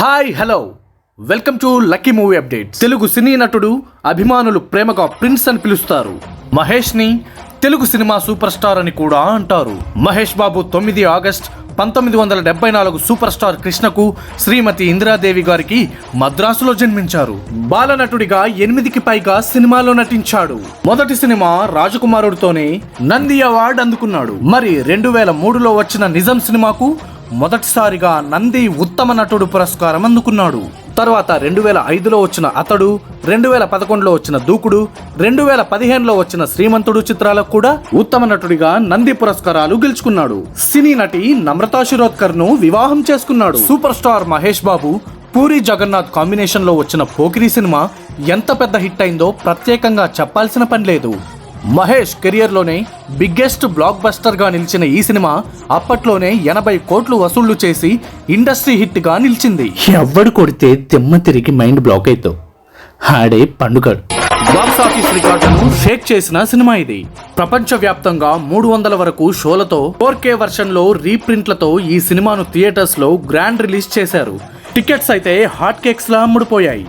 Hi hello welcome to lucky movie updates. Telugu సినీ నటుడు అభిమానులు ప్రేమగా ప్రిన్స్ అని పిలుస్తారు. మహేష్ ని తెలుగు సినిమా సూపర్ స్టార్ అని కూడా అంటారు. Mahesh Babu 9 August 1974 super star కృష్ణకు శ్రీమతి ఇందిరాదేవి గారికి మద్రాసులో జన్మించారు. బాలనటుడిగా 8కి పైగా సినిమాలో నటించాడు. మొదటి సినిమా రాజకుమారుడితోనే నంది అవార్డు అందుకున్నాడు. మరి 2003లో వచ్చిన నిజం సినిమాకు మొదటిసారిగా నంది ఉత్తమ నటుడు పురస్కారం అందుకున్నాడు. తర్వాత 2005లో వచ్చిన అతడు, 2011లో వచ్చిన దూకుడు, 2015లో వచ్చిన శ్రీమంతుడు చిత్రాలకు కూడా ఉత్తమ నటుడిగా నంది పురస్కారాలు గెలుచుకున్నాడు. సినీ నటి నమ్రతా శిరోద్కర్ ను వివాహం చేసుకున్నాడు. Super star Mahesh Babu, puri Jagannadh combination లో వచ్చిన పోకిరి సినిమా ఎంత పెద్ద హిట్ అయిందో ప్రత్యేకంగా చెప్పాల్సిన పని లేదు. మహేష్ కెరియర్ లోనే బిగ్గెస్ట్ బ్లాక్ బస్టర్ గా నిలిచిన ఈ సినిమా అప్పట్లోనే 80 కోట్లు వసూళ్లు చేసి ఇండస్ట్రీ హిట్ గా నిలిచింది. ఎవడు కొడితే తెమ్మ తిరిగి మైండ్ బ్లాక్ అవుతావు, ఆడే పండుగ. బాక్స్ ఆఫీస్ రికార్డులను షేక్ చేసిన సినిమా ఇది. ప్రపంచ వ్యాప్తంగా 300 వరకు షోలతో 4K వర్షన్ లో రీప్రింట్లతో ఈ సినిమాను థియేటర్స్ లో గ్రాండ్ రిలీజ్ చేశారు. టికెట్స్ అయితే హాట్ కేక్స్ లా అమ్ముడుపోయాయి.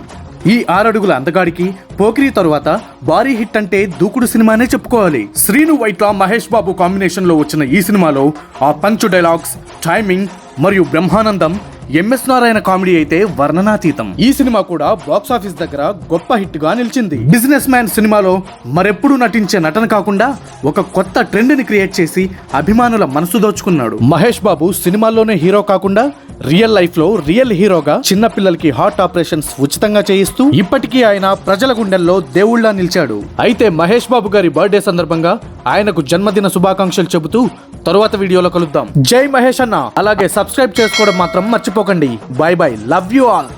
ఈ 6 అడుగుల అందగాడికి పోకిరి తరువాత భారీ హిట్ అంటే దూకుడు సినిమానే చెప్పుకోవాలి. శ్రీను వైట్ల మహేష్ బాబు కాంబినేషన్ లో వచ్చిన ఈ సినిమాలో ఆ పంచ్ డైలాగ్స్, టైమింగ్ మరియు బ్రహ్మానందం, ఎంఎస్ నారాయణ కామెడీ అయితే వర్ణనాతీతం. ఈ సినిమా కూడా బాక్స్ ఆఫీస్ దగ్గర గొప్ప హిట్ గా నిలిచింది. బిజినెస్ మ్యాన్ సినిమాలో మరెప్పుడు నటించే నటన కాకుండా ఒక కొత్త ట్రెండ్ ని క్రియేట్ చేసి అభిమానుల మనసు దోచుకున్నాడు. మహేష్ బాబు సినిమాల్లోనే హీరో కాకుండా రియల్ లైఫ్ లో రియల్ హీరోగా చిన్న పిల్లలకి హార్ట్ ఆపరేషన్స్ ఉచితంగా చేయిస్తూ ఇప్పటికీ ఆయన ప్రజల గుండెల్లో దేవుళ్లా నిలిచాడు. అయితే మహేష్ బాబు గారి బర్త్డే సందర్భంగా ఆయనకు జన్మదిన శుభాకాంక్షలు చెబుతూ తరువాత వీడియోలో కలుద్దాం. జై మహేష్ అన్న. అలాగే సబ్స్క్రైబ్ చేసుకోవడం మాత్రం మర్చిపోకండి. By by, love you all.